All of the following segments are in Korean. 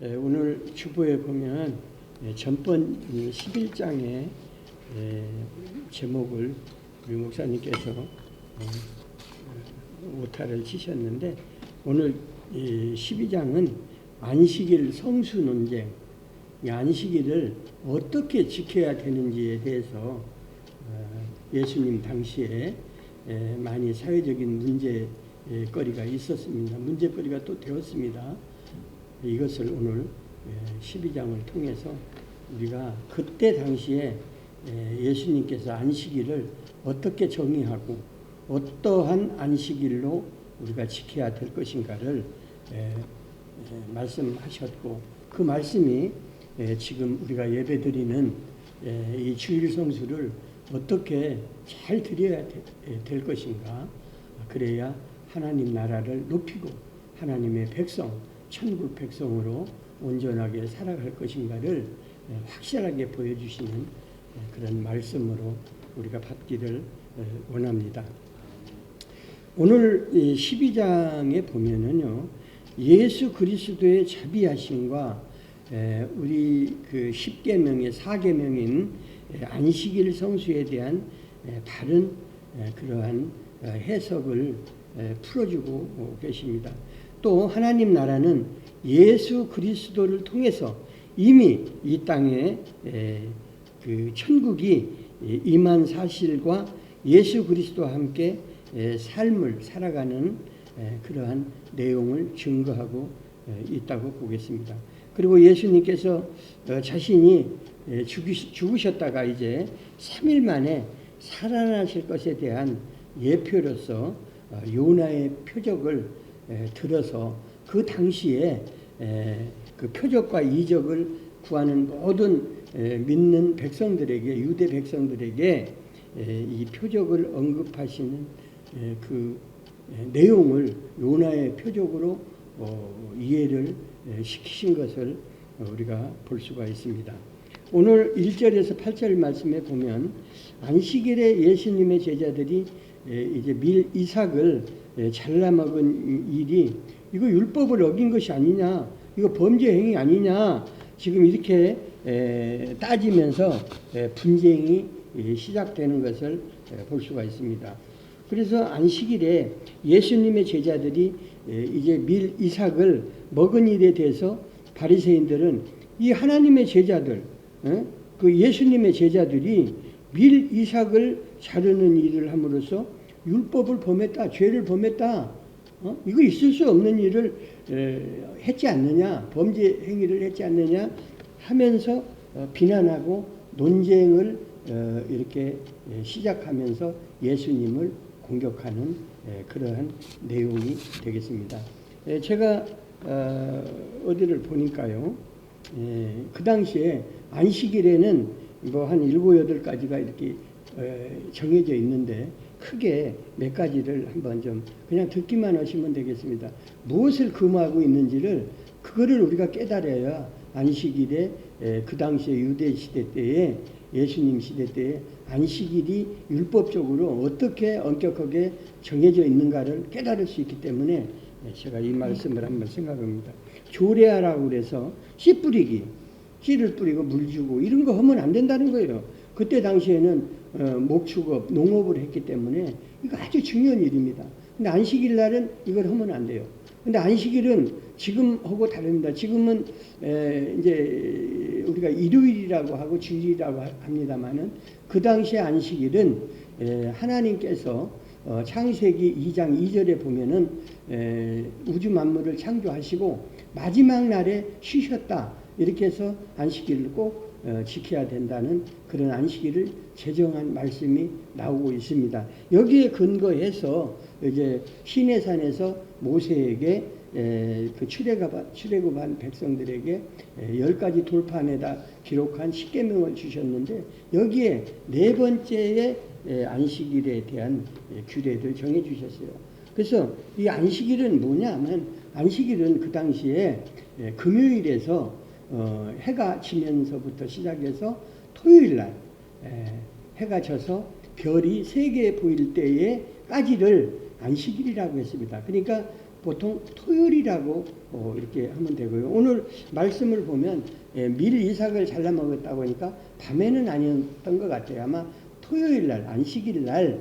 오늘 주보에 보면 전번 11장의 제목을 우리 목사님께서 오타를 치셨는데, 오늘 12장은 안식일 성수 논쟁, 안식일을 어떻게 지켜야 되는지에 대해서 예수님 당시에 많이 사회적인 문제거리가 있었습니다. 문제거리가 또 되었습니다. 이것을 오늘 12장을 통해서 우리가 그때 당시에 예수님께서 안식일을 어떻게 정의하고 어떠한 안식일로 우리가 지켜야 될 것인가를 말씀하셨고, 그 말씀이 지금 우리가 예배드리는 이 주일 성수를 어떻게 잘 드려야 될 것인가, 그래야 하나님 나라를 높이고 하나님의 백성, 천국 백성으로 온전하게 살아갈 것인가를 확실하게 보여주시는 그런 말씀으로 우리가 받기를 원합니다. 오늘 12장에 보면은요, 예수 그리스도의 자비하심과 우리 그 10계명의 4계명인 안식일 성수에 대한 다른 그러한 해석을 풀어주고 계십니다. 또 하나님 나라는 예수 그리스도를 통해서 이미 이 땅에 그 천국이 임한 사실과 예수 그리스도와 함께 삶을 살아가는 그러한 내용을 증거하고 있다고 보겠습니다. 그리고 예수님께서 자신이 죽으셨다가 이제 3일 만에 살아나실 것에 대한 예표로서 요나의 표적을 들어서 그 당시에 그 표적과 이적을 구하는 모든 믿는 백성들에게, 유대 백성들에게 이 표적을 언급하시는 그 내용을 요나의 표적으로 이해를 시키신 것을 우리가 볼 수가 있습니다. 오늘 1절에서 8절 말씀에 보면 안식일에 예수님의 제자들이 이제 밀 이삭을 잘라먹은 일이 이거 율법을 어긴 것이 아니냐, 이거 범죄 행위 아니냐, 지금 이렇게 따지면서 분쟁이 시작되는 것을 볼 수가 있습니다. 그래서 안식일에 예수님의 제자들이 이제 밀 이삭을 먹은 일에 대해서 바리새인들은 이 하나님의 제자들, 그 예수님의 제자들이 밀 이삭을 자르는 일을 함으로써 율법을 범했다, 죄를 범했다, 이거 있을 수 없는 일을 했지 않느냐, 범죄 행위를 했지 않느냐 하면서 비난하고 논쟁을 이렇게 시작하면서 예수님을 공격하는 그러한 내용이 되겠습니다. 제가 어디를 보니까요, 그 당시에 안식일에는 뭐 한 7, 8가지가 이렇게 정해져 있는데 크게 몇 가지를 한번 좀 그냥 듣기만 하시면 되겠습니다. 무엇을 금하고 있는지를 그거를 우리가 깨달아야 안식일에 그 당시에 유대 시대 때에, 예수님 시대 때에 안식일이 율법적으로 어떻게 엄격하게 정해져 있는가를 깨달을 수 있기 때문에 제가 이 말씀을 한번 생각합니다. 조례하라고 그래서 씨 뿌리기, 씨를 뿌리고 물 주고 이런 거 하면 안 된다는 거예요. 그때 당시에는 목축업, 농업을 했기 때문에 이거 아주 중요한 일입니다. 근데 안식일 날은 이걸 하면 안 돼요. 근데 안식일은 지금하고 다릅니다. 지금은 이제 우리가 일요일이라고 하고 주일이라고 합니다만은 그 당시에 안식일은 하나님께서 창세기 2장 2절에 보면은 우주 만물을 창조하시고 마지막 날에 쉬셨다, 이렇게 해서 안식일을 꼭 지켜야 된다는 그런 안식일을 제정한 말씀이 나오고 있습니다. 여기에 근거해서 이제 시내산에서 모세에게 그 출애굽한 백성들에게 10가지 돌판에다 기록한 10계명을 주셨는데, 여기에 4번째의 안식일에 대한 규례를 정해 주셨어요. 그래서 이 안식일은 뭐냐 하면, 안식일은 그 당시에 금요일에서 해가 지면서부터 시작해서 토요일날 해가 져서 별이 3개 보일 때에까지를 안식일이라고 했습니다. 그러니까 보통 토요일이라고 이렇게 하면 되고요. 오늘 말씀을 보면 밀 이삭을 잘라 먹었다고 하니까 밤에는 아니었던 것 같아요. 아마 토요일 날, 안식일 날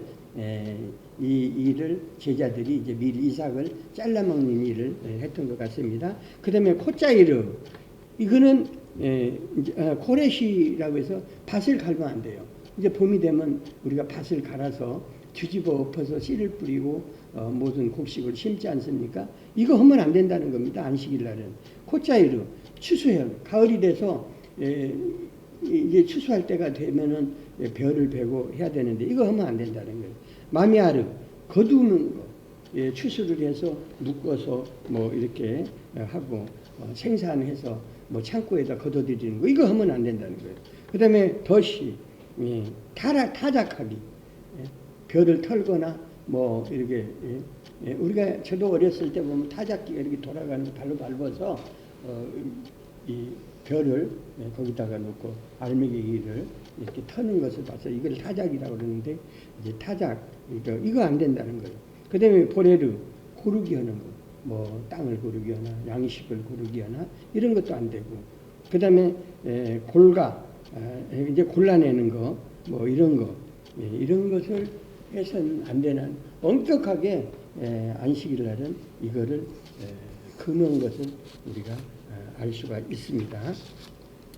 이 일을 제자들이 이제 밀 이삭을 잘라 먹는 일을 했던 것 같습니다. 그 다음에 코짜이르, 이거는 코레시라고 해서 밭을 갈면 안 돼요. 이제 봄이 되면 우리가 밭을 갈아서 뒤집어 엎어서 씨를 뿌리고 모든 곡식을 심지 않습니까? 이거 하면 안 된다는 겁니다. 안식일 날은. 코짜이르, 추수현, 가을이 돼서 이제 추수할 때가 되면은 벼를 베고 해야 되는데 이거 하면 안 된다는 거예요. 마미아르, 거두는 거, 추수를 해서 묶어서 뭐 이렇게 하고 생산해서 뭐 창고에다 걷어들이는 거, 이거 하면 안 된다는 거예요. 그 다음에 덫이, 타작하기, 벼를 털거나 뭐 이렇게 우리가 저도 어렸을 때 보면 타작기가 이렇게 돌아가는 거 발로 밟아서 이 벼를 거기다가 놓고 알매기를 이렇게 터는 것을 봐서 이걸 타작이라고 그러는데, 이제 타작 이거 안 된다는 거예요. 그 다음에 보레르, 고르기 하는 거, 뭐 땅을 고르기 하나 양식을 고르기 하나 이런 것도 안 되고, 그 다음에 골가, 이제 골라내는 거 뭐 이런 거, 이런 것을 해서는 안 되는, 엄격하게 안식일 날은 이거를 금한 것을 우리가 알 수가 있습니다.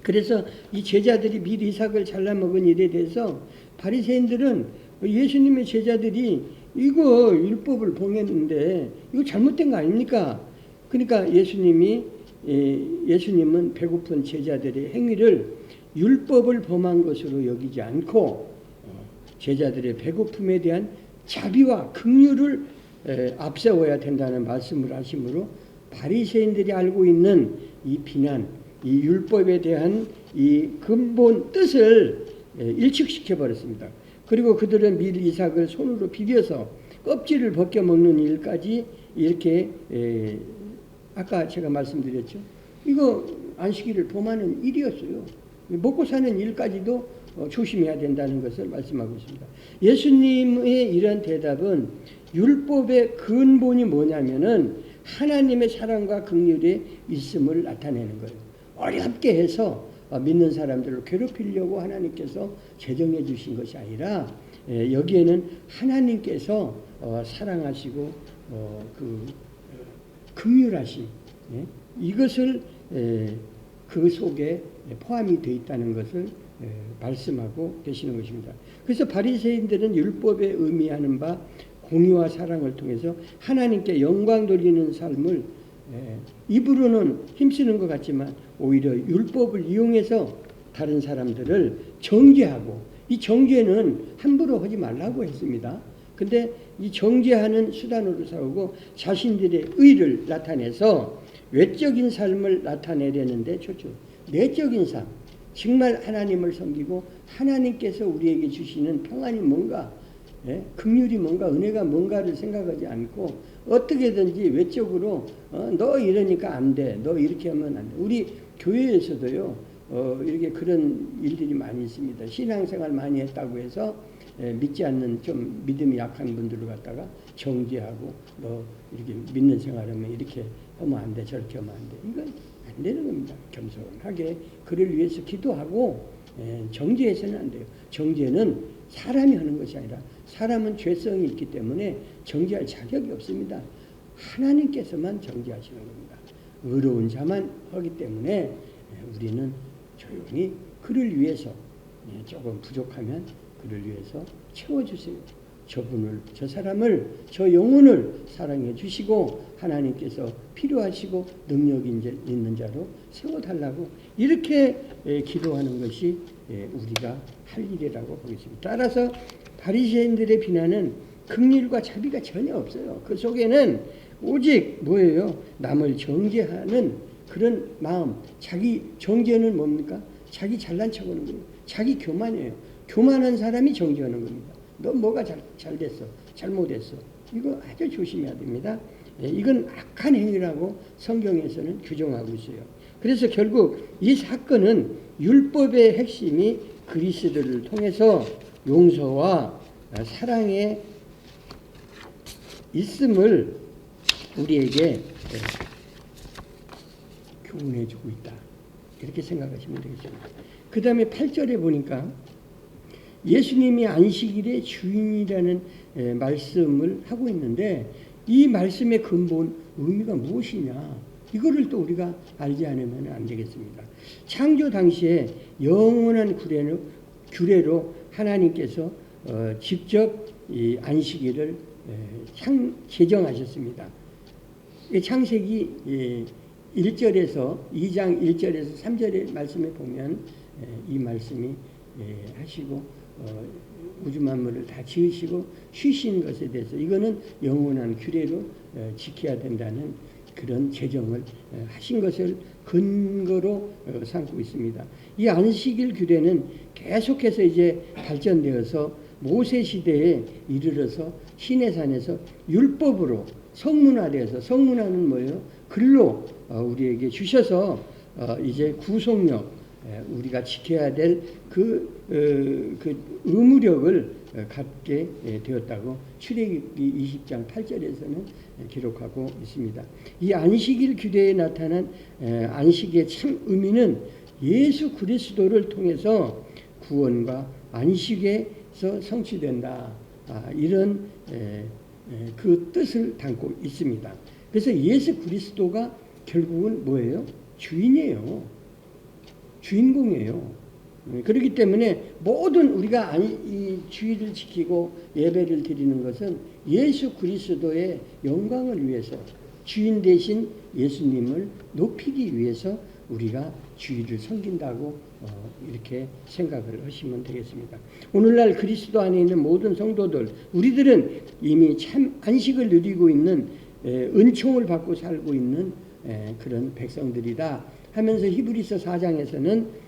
그래서 이 제자들이 밀 이삭을 잘라 먹은 일에 대해서 바리새인들은 예수님의 제자들이 이거 율법을 봉했는데 이거 잘못된 거 아닙니까? 그러니까 예수님은 배고픈 제자들의 행위를 율법을 범한 것으로 여기지 않고 제자들의 배고픔에 대한 자비와 긍휼을 앞세워야 된다는 말씀을 하시므로 바리새인들이 알고 있는 이 비난, 이 율법에 대한 이 근본 뜻을 일축시켜 버렸습니다. 그리고 그들은 밀 이삭을 손으로 비벼서 껍질을 벗겨 먹는 일까지 이렇게 아까 제가 말씀드렸죠. 이거 안식일을 범하는 일이었어요. 먹고 사는 일까지도 조심해야 된다는 것을 말씀하고 있습니다. 예수님의 이런 대답은 율법의 근본이 뭐냐면은 하나님의 사랑과 긍휼의 있음을 나타내는 거예요. 어렵게 해서 믿는 사람들을 괴롭히려고 하나님께서 제정해 주신 것이 아니라 여기에는 하나님께서 사랑하시고 긍휼하심, 이것을 그 속에 포함이 되어 있다는 것을 말씀하고 계시는 것입니다. 그래서 바리새인들은 율법에 의미하는 바 공의와 사랑을 통해서 하나님께 영광 돌리는 삶을 입으로는 힘쓰는 것 같지만 오히려 율법을 이용해서 다른 사람들을 정죄하고, 이 정죄는 함부로 하지 말라고 했습니다. 근데 이 정죄하는 수단으로 삼고 자신들의 의를 나타내서 외적인 삶을 나타내려는데 좋죠. 내적인 삶, 정말 하나님을 섬기고 하나님께서 우리에게 주시는 평안이 뭔가, 긍휼이 뭔가, 은혜가 뭔가를 생각하지 않고 어떻게든지 외적으로 너 이러니까 안 돼, 너 이렇게 하면 안 돼. 우리 교회에서도요 이렇게 그런 일들이 많이 있습니다. 신앙생활 많이 했다고 해서 믿지 않는 좀 믿음이 약한 분들을 갖다가 정죄하고 너 이렇게 믿는 생활하면 이렇게 하면 안 돼, 저렇게 하면 안 돼. 이건 안 되는 겁니다. 겸손하게 그를 위해서 기도하고 정죄해서는 안 돼요. 정죄는 사람이 하는 것이 아니라 사람은 죄성이 있기 때문에 정죄할 자격이 없습니다. 하나님께서만 정죄하시는 겁니다. 의로운 자만 하기 때문에 우리는 조용히 그를 위해서 조금 부족하면 그를 위해서 채워주세요. 저분을, 저 사람을, 저 영혼을 사랑해 주시고 하나님께서 필요하시고 능력 있는 자로 세워달라고 이렇게 기도하는 것이 우리가 할 일이라고 보겠습니다. 따라서 바리새인들의 비난은 긍휼과 자비가 전혀 없어요. 그 속에는 오직 뭐예요? 남을 정죄하는 그런 마음. 자기 정죄는 뭡니까? 자기 잘난 척하는 거예요. 자기 교만이에요. 교만한 사람이 정죄하는 겁니다. 너 뭐가 잘 됐어, 잘못했어. 이거 아주 조심해야 됩니다. 이건 악한 행위라고 성경에서는 규정하고 있어요. 그래서 결국 이 사건은 율법의 핵심이 그리스도를 통해서 용서와 사랑의 있음을 우리에게 교훈해주고 있다. 이렇게 생각하시면 되겠습니다. 그 다음에 8절에 보니까 예수님이 안식일의 주인이라는 말씀을 하고 있는데 이 말씀의 근본 의미가 무엇이냐, 이거를 또 우리가 알지 않으면 안 되겠습니다. 창조 당시에 영원한 규례로 하나님께서 직접 이 안식일을 제정하셨습니다. 창세기 1절에서 2장 1절에서 3절의 말씀에 보면 이 말씀이 하시고 우주 만물을 다 지으시고 쉬신 것에 대해서 이거는 영원한 규례로 지켜야 된다는 그런 제정을 하신 것을 근거로 삼고 있습니다. 이 안식일 규례는 계속해서 이제 발전되어서 모세 시대에 이르러서 시내산에서 율법으로 성문화되어서, 성문화는 뭐예요? 글로 우리에게 주셔서 이제 구속력, 우리가 지켜야 될 그 의무력을 갖게 되었다고 출애굽기 20장 8절에서는 기록하고 있습니다. 이 안식일 규례에 나타난 안식의 참 의미는 예수 그리스도를 통해서 구원과 안식에서 성취된다. 이런 그 뜻을 담고 있습니다. 그래서 예수 그리스도가 결국은 뭐예요? 주인이에요. 주인공이에요. 그렇기 때문에 모든 우리가 이 주의를 지키고 예배를 드리는 것은 예수 그리스도의 영광을 위해서, 주인 대신 예수님을 높이기 위해서 우리가 주의를 섬긴다고 이렇게 생각을 하시면 되겠습니다. 오늘날 그리스도 안에 있는 모든 성도들, 우리들은 이미 참 안식을 누리고 있는 은총을 받고 살고 있는 그런 백성들이다 하면서 히브리서 4장에서는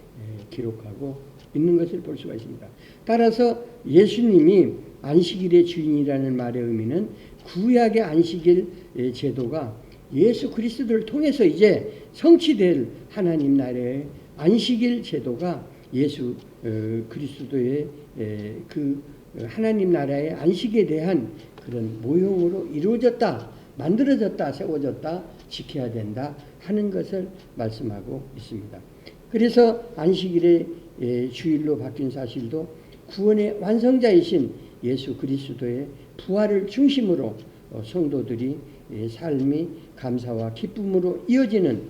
기록하고 있는 것을 볼 수가 있습니다. 따라서 예수님이 안식일의 주인이라는 말의 의미는 구약의 안식일 제도가 예수 그리스도를 통해서 이제 성취될 하나님 나라의 안식일 제도가 예수 그리스도의 그 하나님 나라의 안식에 대한 그런 모형으로 이루어졌다, 만들어졌다, 세워졌다, 지켜야 된다 하는 것을 말씀하고 있습니다. 그래서 안식일의 주일로 바뀐 사실도 구원의 완성자이신 예수 그리스도의 부활을 중심으로 성도들이 삶이 감사와 기쁨으로 이어지는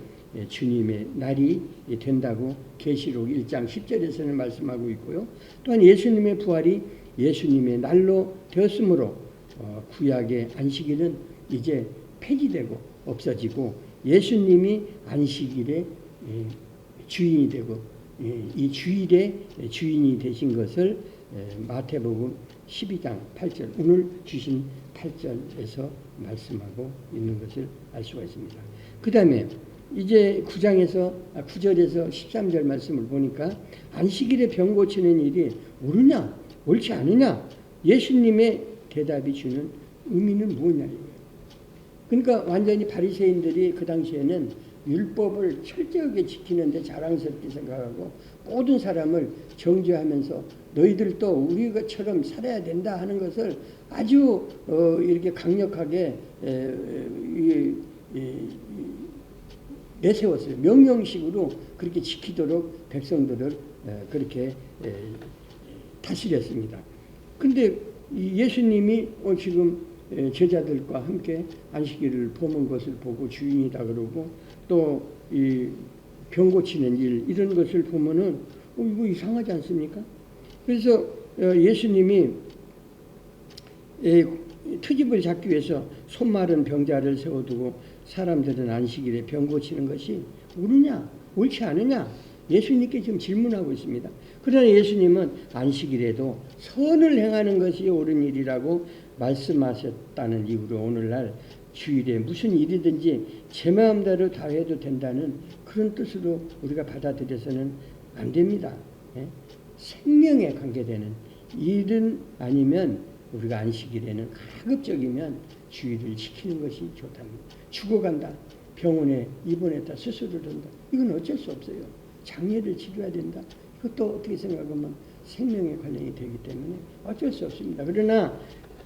주님의 날이 된다고 계시록 1장 10절에서는 말씀하고 있고요. 또한 예수님의 부활이 예수님의 날로 되었으므로 구약의 안식일은 이제 폐지되고 없어지고 예수님이 안식일의 주인이 되고 이 주일의 주인이 되신 것을 마태복음 12장 8절, 오늘 주신 8절에서 말씀하고 있는 것을 알 수가 있습니다. 그 다음에 이제 9절에서 13절 말씀을 보니까 안식일에 병 고치는 일이 옳으냐 옳지 않으냐, 예수님의 대답이 주는 의미는 뭐냐. 그러니까 완전히 바리새인들이 그 당시에는 율법을 철저하게 지키는데 자랑스럽게 생각하고 모든 사람을 정죄하면서 너희들도 우리처럼 살아야 된다 하는 것을 아주 이렇게 강력하게 내세웠어요. 명령식으로 그렇게 지키도록 백성들을 그렇게 다스렸습니다. 근데 예수님이 지금 제자들과 함께 안식일을 범한 것을 보고 주인이다 그러고 또 이 병 고치는 일 이런 것을 보면은 이거 이상하지 않습니까? 그래서 예수님이 트집을 잡기 위해서 손마른 병자를 세워두고 사람들은 안식일에 병 고치는 것이 옳으냐 옳지 않으냐 예수님께 지금 질문하고 있습니다. 그러나 예수님은 안식일에도 선을 행하는 것이 옳은 일이라고 말씀하셨다는 이유로 오늘날 주일에 무슨 일이든지 제 마음대로 다 해도 된다는 그런 뜻으로 우리가 받아들여서는 안 됩니다. 생명에 관계되는 일은 아니면 우리가 안식일에는 가급적이면 주일을 지키는 것이 좋답니다. 죽어간다, 병원에 입원했다, 수술을 한다, 이건 어쩔 수 없어요. 장례를 치러야 된다, 이것도 어떻게 생각하면 생명에 관련이 되기 때문에 어쩔 수 없습니다. 그러나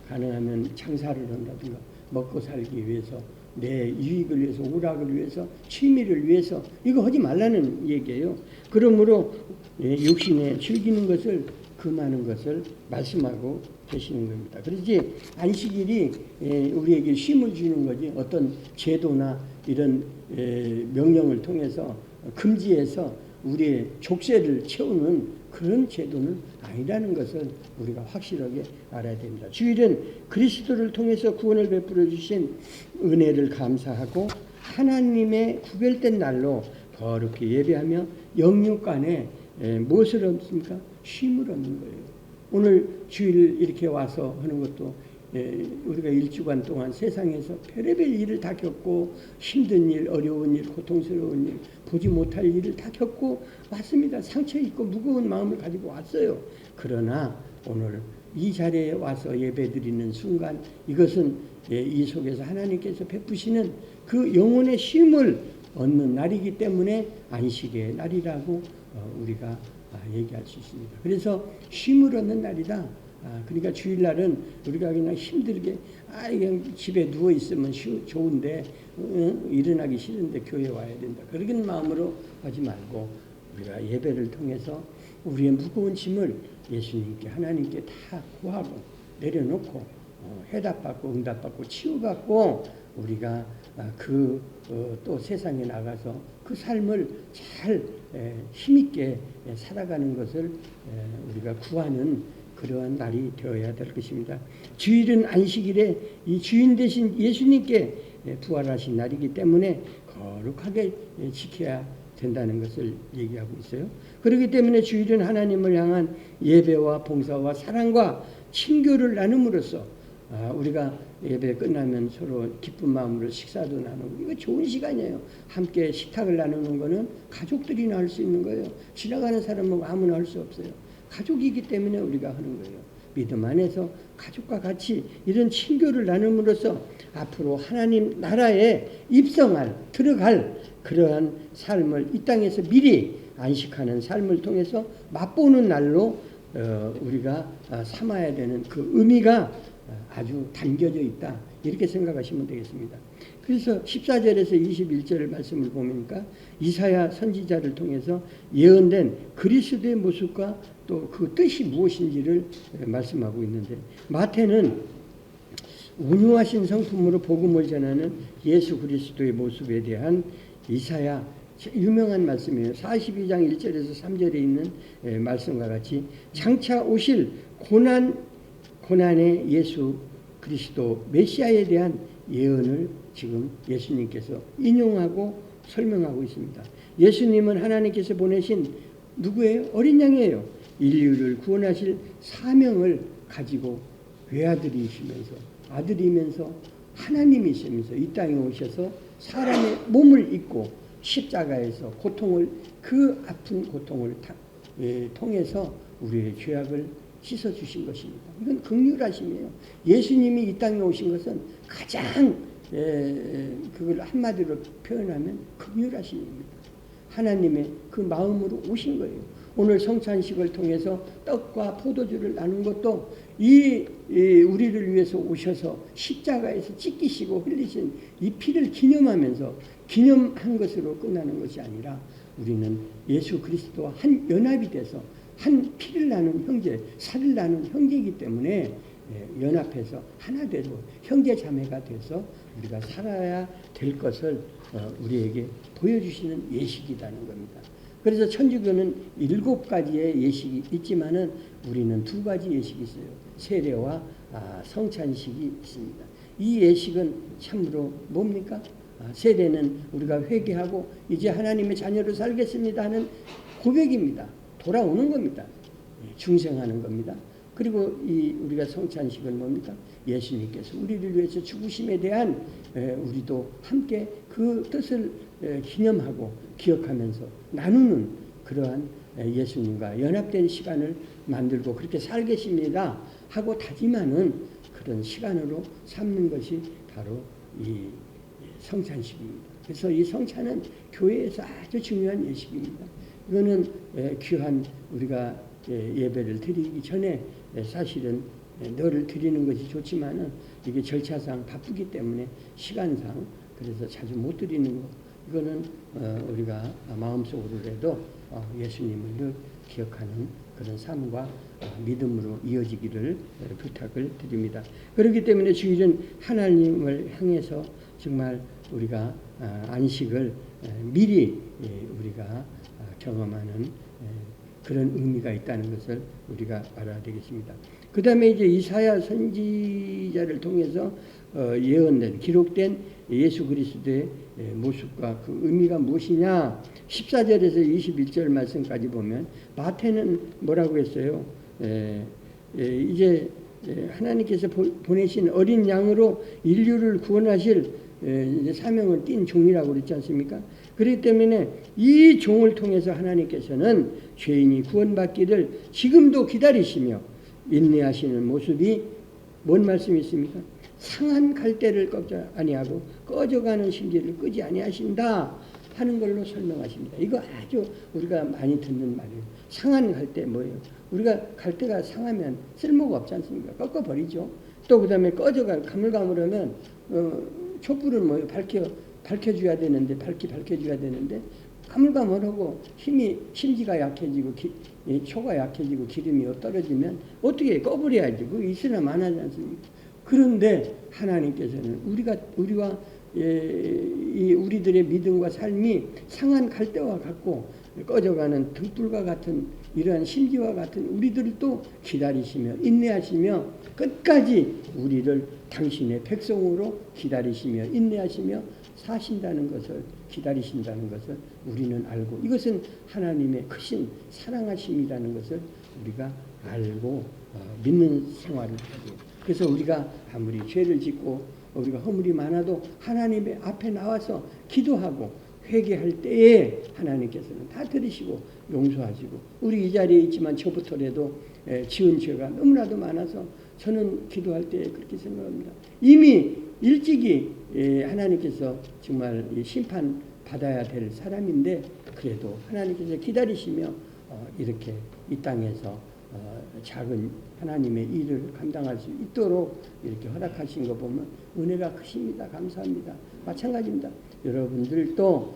가능하면 장사를 한다든가 먹고 살기 위해서 내 유익을 위해서, 오락을 위해서, 취미를 위해서 이거 하지 말라는 얘기예요. 그러므로 육신에 즐기는 것을 금하는 것을 말씀하고 계시는 겁니다. 그렇지 안식일이 우리에게 쉼을 주는 거지 어떤 제도나 이런 명령을 통해서 금지해서 우리의 족쇄를 채우는 그런 제도는 아니라는 것을 우리가 확실하게 알아야 됩니다. 주일은 그리스도를 통해서 구원을 베풀어 주신 은혜를 감사하고 하나님의 구별된 날로 거룩히 예배하며 영육 간에 무엇을 얻습니까? 쉼을 얻는 거예요. 오늘 주일 이렇게 와서 하는 것도 우리가 일주간 동안 세상에서 별의별 일을 다 겪고 힘든 일, 어려운 일, 고통스러운 일, 보지 못할 일을 다 겪고 왔습니다. 상처 있고 무거운 마음을 가지고 왔어요. 그러나 오늘 이 자리에 와서 예배드리는 순간 이것은 이 속에서 하나님께서 베푸시는 그 영혼의 쉼을 얻는 날이기 때문에 안식의 날이라고 우리가 얘기할 수 있습니다. 그래서 쉼을 얻는 날이다. 그러니까 주일날은 우리가 그냥 힘들게 그냥 집에 누워 있으면 좋은데 일어나기 싫은데 교회 와야 된다. 그런 마음으로 하지 말고 우리가 예배를 통해서 우리의 무거운 짐을 예수님께 하나님께 다 구하고 내려놓고 해답받고 응답받고 치유받고 우리가 또 세상에 나가서 그 삶을 잘 힘있게 살아가는 것을 우리가 구하는 그러한 날이 되어야 될 것입니다. 주일은 안식일에 이 주인 되신 예수님께 부활하신 날이기 때문에 거룩하게 지켜야 된다는 것을 얘기하고 있어요. 그렇기 때문에 주일은 하나님을 향한 예배와 봉사와 사랑과 친교를 나눔으로써 우리가 예배 끝나면 서로 기쁜 마음으로 식사도 나누고 이거 좋은 시간이에요. 함께 식탁을 나누는 거는 가족들이나 할 수 있는 거예요. 지나가는 사람은 아무나 할 수 없어요. 가족이기 때문에 우리가 하는 거예요. 믿음 안에서 가족과 같이 이런 친교를 나눔으로써 앞으로 하나님 나라에 들어갈 그러한 삶을 이 땅에서 미리 안식하는 삶을 통해서 맛보는 날로 우리가 삼아야 되는 그 의미가 아주 담겨져 있다. 이렇게 생각하시면 되겠습니다. 그래서 14절에서 21절 말씀을 보니까 이사야 선지자를 통해서 예언된 그리스도의 모습과 또 그 뜻이 무엇인지를 말씀하고 있는데 마태는 온유하신 성품으로 복음을 전하는 예수 그리스도의 모습에 대한 이사야 유명한 말씀이에요. 42장 1절에서 3절에 있는 말씀과 같이 장차 오실 고난의 예수 그리스도 메시아에 대한 예언을 지금 예수님께서 인용하고 설명하고 있습니다. 예수님은 하나님께서 보내신 누구예요? 어린 양이에요. 인류를 구원하실 사명을 가지고 아들이면서 하나님이시면서 이 땅에 오셔서 사람의 몸을 입고 십자가에서 그 아픈 고통을 통해서 우리의 죄악을 씻어주신 것입니다. 이건 긍휼하심이에요. 예수님이 이 땅에 오신 것은 가장 그걸 한마디로 표현하면 긍휼하심입니다. 하나님의 그 마음으로 오신 거예요. 오늘 성찬식을 통해서 떡과 포도주를 나눈 것도 우리를 위해서 오셔서 십자가에서 찢기시고 흘리신 이 피를 기념한 것으로 끝나는 것이 아니라 우리는 예수 그리스도와 한 연합이 돼서 한 피를 나눈 형제, 살을 나눈 형제이기 때문에 연합해서 하나 되고 형제 자매가 돼서 우리가 살아야 될 것을 우리에게 보여주시는 예식이라는 겁니다. 그래서 천주교는 7가지의 예식이 있지만은 우리는 2가지 예식이 있어요. 세례와 성찬식이 있습니다. 이 예식은 참으로 뭡니까? 세례는 우리가 회개하고 이제 하나님의 자녀로 살겠습니다 하는 고백입니다. 돌아오는 겁니다. 중생하는 겁니다. 그리고 우리가 성찬식은 뭡니까? 예수님께서 우리를 위해서 죽으심에 대한 우리도 함께 그 뜻을 기념하고 기억하면서 나누는 그러한 예수님과 연합된 시간을 만들고 그렇게 살겠습니다 하고 다짐하는 그런 시간으로 삼는 것이 바로 이 성찬식입니다. 그래서 이 성찬은 교회에서 아주 중요한 예식입니다. 이거는 귀한 우리가 예배를 드리기 전에 사실은 너를 드리는 것이 좋지만은 이게 절차상 바쁘기 때문에 시간상 그래서 자주 못 드리는 거, 이거는 우리가 마음속으로라도 예수님을 늘 기억하는 그런 삶과 믿음으로 이어지기를 부탁을 드립니다. 그렇기 때문에 주일은 하나님을 향해서 정말 우리가 안식을 미리 우리가 경험하는 그런 의미가 있다는 것을 우리가 알아야 되겠습니다. 그 다음에 이제 이사야 선지자를 통해서 예언된, 기록된 예수 그리스도의 모습과 그 의미가 무엇이냐, 14절에서 21절 말씀까지 보면 마태는 뭐라고 했어요? 이제 하나님께서 보내신 어린 양으로 인류를 구원하실 이제 사명을 띈 종이라고 그랬지 않습니까? 그렇기 때문에 이 종을 통해서 하나님께서는 죄인이 구원받기를 지금도 기다리시며 인내하시는 모습이 뭔 말씀이 있습니까? 상한 갈대를 꺾지 아니하고 꺼져가는 심지를 끄지 아니하신다 하는 걸로 설명하십니다. 이거 아주 우리가 많이 듣는 말이에요. 상한 갈대 뭐예요? 우리가 갈대가 상하면 쓸모가 없지 않습니까? 꺾어버리죠. 또 그 다음에 꺼져가 가물가물하면 촛불을 뭐예요? 밝혀줘야 되는데 밝혀줘야 되는데 가물가물하고 심지가 약해지고 초가 약해지고 기름이 떨어지면 어떻게 꺼버려야지. 그거 있으나 마나지 않습니까? 그런데 하나님께서는 우리와 우리들의 믿음과 삶이 상한 갈대와 같고 꺼져가는 등불과 같은 이러한 심지와 같은 우리들을 또 기다리시며 인내하시며 끝까지 우리를 당신의 백성으로 기다리시며 인내하시며 사신다는 것을 기다리신다는 것을 우리는 알고, 이것은 하나님의 크신 사랑하심이라는 것을 우리가 알고 믿는 생활을 하고, 그래서 우리가 아무리 죄를 짓고 우리가 허물이 많아도 하나님의 앞에 나와서 기도하고 회개할 때에 하나님께서는 다 들으시고 용서하시고, 우리 이 자리에 있지만 저부터라도 지은 죄가 너무나도 많아서 저는 기도할 때 그렇게 생각합니다. 이미 일찍이 하나님께서 정말 심판 받아야 될 사람인데 그래도 하나님께서 기다리시며 이렇게 이 땅에서 작은 하나님의 일을 감당할 수 있도록 이렇게 허락하신 거 보면 은혜가 크십니다. 감사합니다. 마찬가지입니다. 여러분들도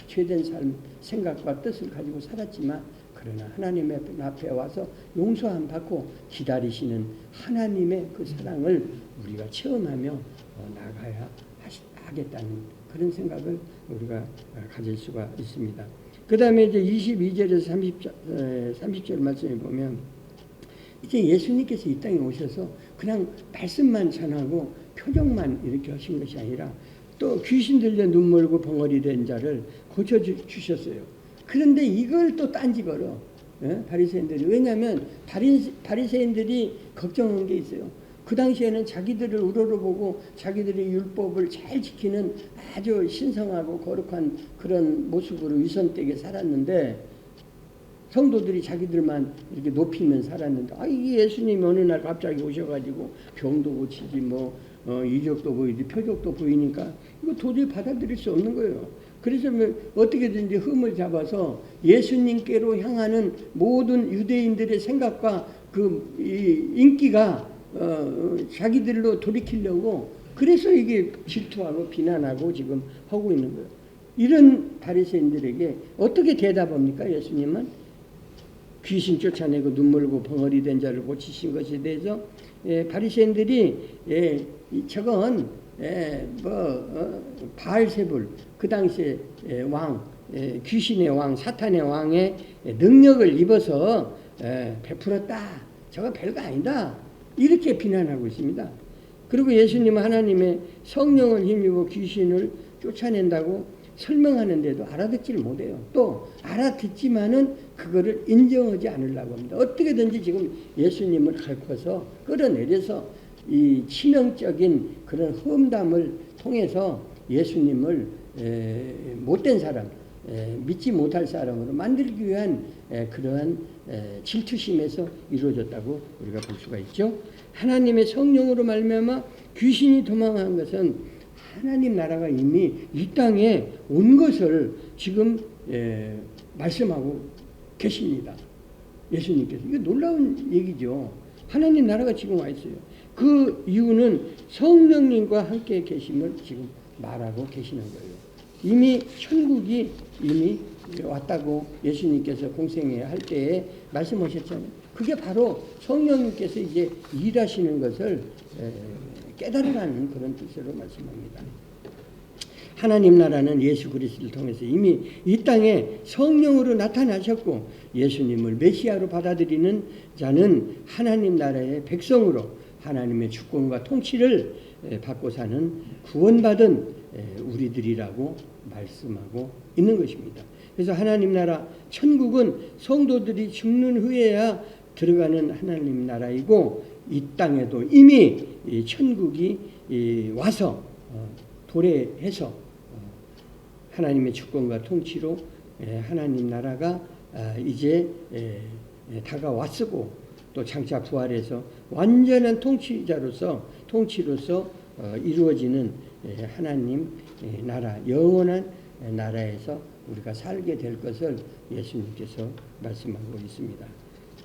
죄된 삶 생각과 뜻을 가지고 살았지만 그러나 하나님의 앞에 와서 용서함 받고 기다리시는 하나님의 그 사랑을 우리가 체험하며 나가야 하겠다는 그런 생각을 우리가 가질 수가 있습니다. 그 다음에 이제 22절에서 30절 말씀에 보면 이제 예수님께서 이 땅에 오셔서 그냥 말씀만 전하고 표정만 이렇게 하신 것이 아니라 또 귀신 들려 눈 멀고 벙어리 된 자를 고쳐주셨어요. 그런데 이걸 또 딴지 걸어. 바리새인들이. 왜냐하면 바리새인들이 걱정한 게 있어요. 그 당시에는 자기들을 우러러보고 자기들의 율법을 잘 지키는 아주 신성하고 거룩한 그런 모습으로 위선되게 살았는데, 성도들이 자기들만 이렇게 높이면 살았는데, 이 예수님이 어느 날 갑자기 오셔가지고 병도 고치지 이적도 보이지 표적도 보이니까 이거 도저히 받아들일 수 없는 거예요. 그래서 어떻게든지 흠을 잡아서 예수님께로 향하는 모든 유대인들의 생각과 그 인기가 자기들로 돌이키려고, 그래서 이게 질투하고 비난하고 지금 하고 있는 거예요. 이런 바리새인들에게 어떻게 대답합니까? 예수님은 귀신 쫓아내고 눈 멀고 벙어리 된 자를 고치신 것에 대해서 바리새인들이 저건 바알세불, 그 당시에 왕, 귀신의 왕, 사탄의 왕의 능력을 입어서 베풀었다. 저거 별거 아니다. 이렇게 비난하고 있습니다. 그리고 예수님은 하나님의 성령을 힘입어 귀신을 쫓아낸다고 설명하는데도 알아듣지를 못해요. 또 알아듣지만은 그거를 인정하지 않으려고 합니다. 어떻게든지 지금 예수님을 가르쳐서 끌어내려서 이 치명적인 그런 험담을 통해서 예수님을 못된 사람, 믿지 못할 사람으로 만들기 위한 그러한 질투심에서 이루어졌다고 우리가 볼 수가 있죠. 하나님의 성령으로 말미암아 귀신이 도망한 것은 하나님 나라가 이미 이 땅에 온 것을 지금 말씀하고 계십니다. 예수님께서. 이거 놀라운 얘기죠. 하나님 나라가 지금 와 있어요. 그 이유는 성령님과 함께 계심을 지금 말하고 계시는 거예요. 이미 천국이 이미 왔다고 예수님께서 공생애 할 때에 말씀하셨잖아요. 그게 바로 성령님께서 이제 일하시는 것을 깨달으라는 그런 뜻으로 말씀합니다. 하나님 나라는 예수 그리스도를 통해서 이미 이 땅에 성령으로 나타나셨고, 예수님을 메시아로 받아들이는 자는 하나님 나라의 백성으로 하나님의 주권과 통치를 받고 사는 구원받은 우리들이라고 말씀하고 있는 것입니다. 그래서 하나님 나라 천국은 성도들이 죽는 후에야 들어가는 하나님 나라이고, 이 땅에도 이미 천국이 와서 도래해서 하나님의 주권과 통치로 하나님 나라가 이제 다가왔고, 또 장차 부활해서 완전한 통치로서 이루어지는 하나님 나라, 영원한 나라에서 우리가 살게 될 것을 예수님께서 말씀하고 있습니다.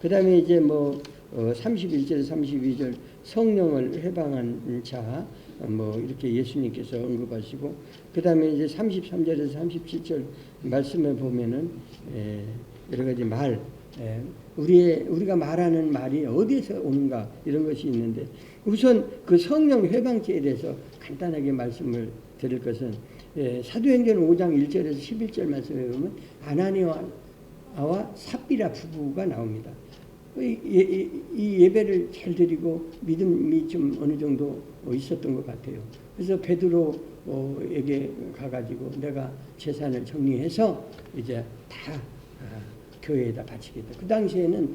그 다음에 이제 31절, 32절 성령을 회방한 자, 이렇게 예수님께서 언급하시고, 그 다음에 이제 33절에서 37절 말씀을 보면은 여러 가지 말, 우리가 말하는 말이 어디에서 오는가 이런 것이 있는데, 우선 그 성령 회방죄에 대해서 간단하게 말씀을 드릴 것은 사도행전 5장 1절에서 11절 말씀에 보면 아나니아와 삽비라 부부가 나옵니다. 이 예배를 잘 드리고 믿음이 좀 어느 정도 있었던 것 같아요. 그래서 베드로에게 가가지고 내가 재산을 정리해서 이제 다 교회에다 바치겠다. 그 당시에는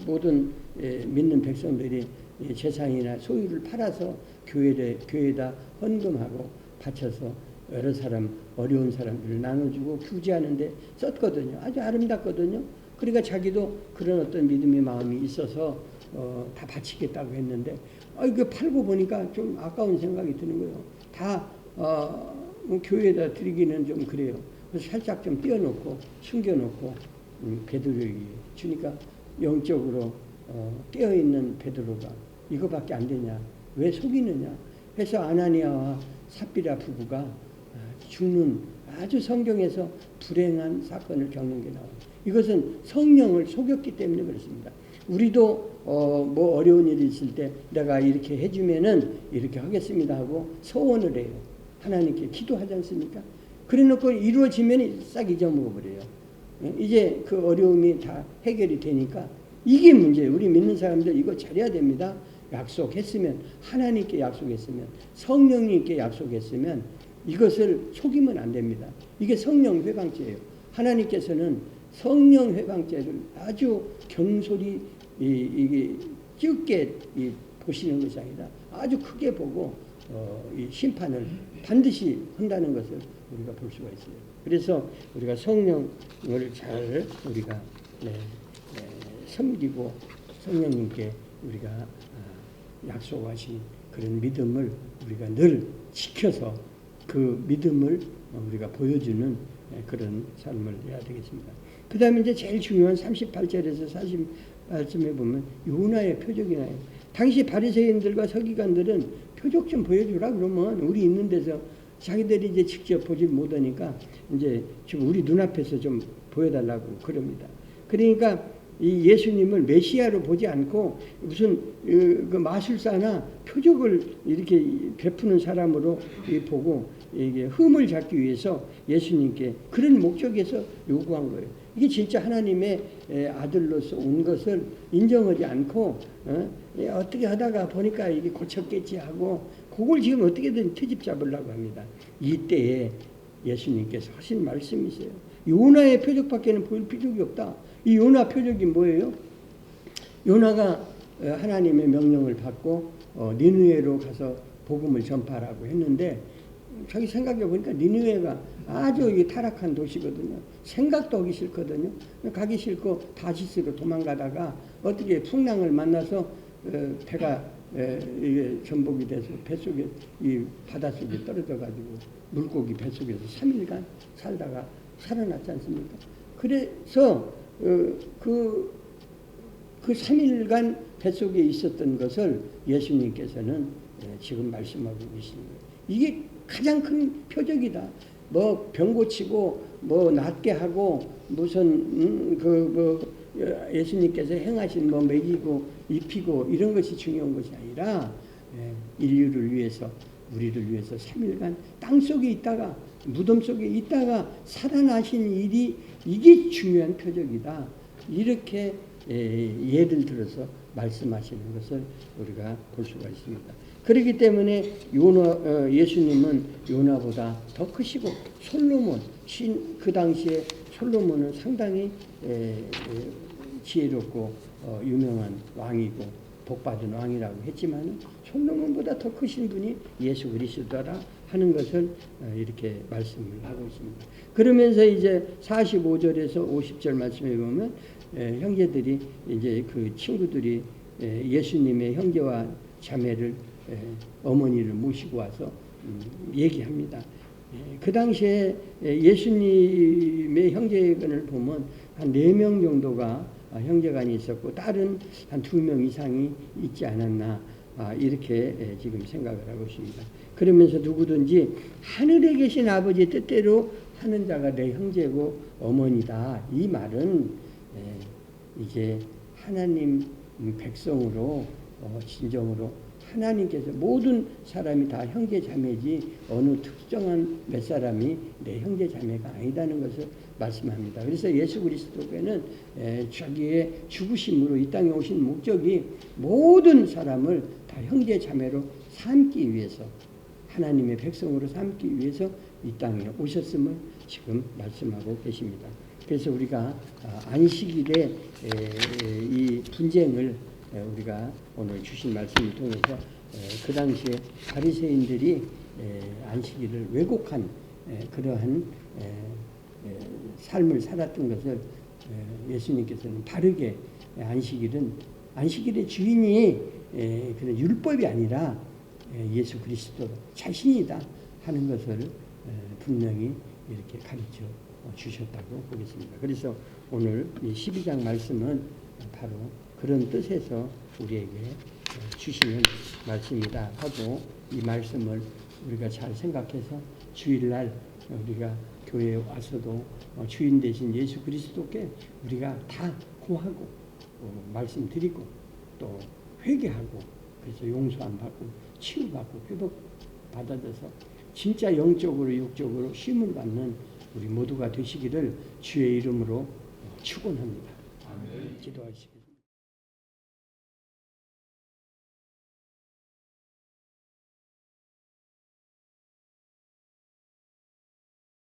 모든 믿는 백성들이 재산이나 소유를 팔아서 교회에다 헌금하고 바쳐서 여러 사람, 어려운 사람들을 나눠주고 구제하는데 썼거든요. 아주 아름답거든요. 그러니까 자기도 그런 어떤 믿음의 마음이 있어서 다 바치겠다고 했는데, 이거 팔고 보니까 좀 아까운 생각이 드는 거예요. 다 교회에다 드리기는 좀 그래요. 그래서 살짝 좀 띄워놓고 숨겨놓고 베드로에게 주니까 영적으로 깨어있는 베드로가 이거밖에 안 되냐, 왜 속이느냐 해서 아나니아와 삽비라 부부가 죽는, 아주 성경에서 불행한 사건을 겪는 게 나와요. 이것은 성령을 속였기 때문에 그렇습니다. 우리도 어려운 일이 있을 때 내가 이렇게 해주면은 이렇게 하겠습니다 하고 소원을 해요. 하나님께 기도하지 않습니까? 그래 놓고 이루어지면 싹 잊어먹어버려요. 이제 그 어려움이 다 해결이 되니까, 이게 문제예요. 우리 믿는 사람들 이거 잘해야 됩니다. 약속했으면, 하나님께 약속했으면, 성령님께 약속했으면 이것을 속이면 안 됩니다. 이게 성령 회방죄예요. 하나님께서는 성령 회방죄를 아주 경솔히 이게 적게 보시는 것이 아니라 아주 크게 보고 이 심판을 반드시 한다는 것을 우리가 볼 수가 있어요. 그래서 우리가 성령을 잘 우리가 섬기고 성령님께 우리가 약속하신 그런 믿음을 우리가 늘 지켜서 그 믿음을 우리가 보여주는 그런 삶을 해야 되겠습니다. 그 다음에 이제 제일 중요한 38절에서 40말씀에 보면 요나의 표적이 나요. 당시 바리새인들과 서기관들은 표적 좀 보여주라 그러면 우리 있는 데서 자기들이 이제 직접 보질 못하니까 이제 지금 우리 눈앞에서 좀 보여달라고 그럽니다. 그러니까 이 예수님을 메시아로 보지 않고 무슨 그 마술사나 표적을 이렇게 베푸는 사람으로 보고 이게 흠을 잡기 위해서 예수님께 그런 목적에서 요구한 거예요. 이게 진짜 하나님의 아들로서 온 것을 인정하지 않고 어떻게 하다가 보니까 이게 고쳤겠지 하고 그걸 지금 어떻게든 트집 잡으려고 합니다. 이때에 예수님께서 하신 말씀이 있어요. 요나의 표적밖에는 보일 필요가 없다. 이 요나 표적이 뭐예요? 요나가 하나님의 명령을 받고 니느웨로 가서 복음을 전파하라고 했는데, 자기 생각해 보니까 니느웨가 아주 타락한 도시거든요. 생각도 하기 싫거든요. 가기 싫고 다시스로 도망가다가 어떻게 풍랑을 만나서 배가 이게 전복이 돼서 뱃속에 이 바닷속에 떨어져가지고 물고기 뱃속에서 3일간 살다가 살아났지 않습니까? 그래서 그 3일간 뱃속에 있었던 것을 예수님께서는 지금 말씀하고 계시는 거예요. 이게 가장 큰 표적이다. 뭐 병 고치고 뭐 낫게 하고 무슨 예수님께서 행하신 뭐 먹이고 입히고 이런 것이 중요한 것이 아니라 인류를 위해서 우리를 위해서 3일간 땅 속에 있다가 무덤 속에 있다가 살아나신 일이 이게 중요한 표적이다. 이렇게 예를 들어서 말씀하시는 것을 우리가 볼 수가 있습니다. 그렇기 때문에 예수님은 요나보다 더 크시고 솔로몬 그 당시에 솔로몬은 상당히 지혜롭고 유명한 왕이고 복받은 왕이라고 했지만 솔로몬보다 더 크신 분이 예수 그리스도라 하는 것을 이렇게 말씀을 하고 있습니다. 그러면서 이제 45절에서 50절 말씀에 보면 형제들이 이제 그 친구들이 예수님의 형제와 자매를 어머니를 모시고 와서 얘기합니다. 그 당시에 예수님의 형제간을 보면 한 4명 정도가 형제간이 있었고 다른 한 2명 이상이 있지 않았나 이렇게 지금 생각을 하고 있습니다. 그러면서 누구든지 하늘에 계신 아버지의 뜻대로 하는 자가 내 형제고 어머니다. 이 말은 이제 하나님 백성으로 진정으로 하나님께서 모든 사람이 다 형제 자매지 어느 특정한 몇 사람이 내 형제 자매가 아니다는 것을 말씀합니다. 그래서 예수 그리스도께는 자기의 죽으심으로 이 땅에 오신 목적이 모든 사람을 다 형제 자매로 삼기 위해서 하나님의 백성으로 삼기 위해서 이 땅에 오셨음을 지금 말씀하고 계십니다. 그래서 우리가 안식일에 이 분쟁을 우리가 오늘 주신 말씀을 통해서 그 당시에 바리새인들이 안식일을 왜곡한 그러한 삶을 살았던 것을 예수님께서는 바르게 안식일의 주인이 그런 율법이 아니라 예수 그리스도 자신이다 하는 것을 분명히 이렇게 가르쳐 주셨다고 보겠습니다. 그래서 오늘 이 12장 말씀은 바로 그런 뜻에서 우리에게 주시는 말씀이다 하고 이 말씀을 우리가 잘 생각해서 주일날 우리가 교회에 와서도 주인 되신 예수 그리스도께 우리가 다 구하고 말씀드리고 또 회개하고 그래서 용서함 받고 치유받고 회복 받아져서 진짜 영적으로 육적으로 쉼을 받는 우리 모두가 되시기를 주의 이름으로 축원합니다. 기도하시고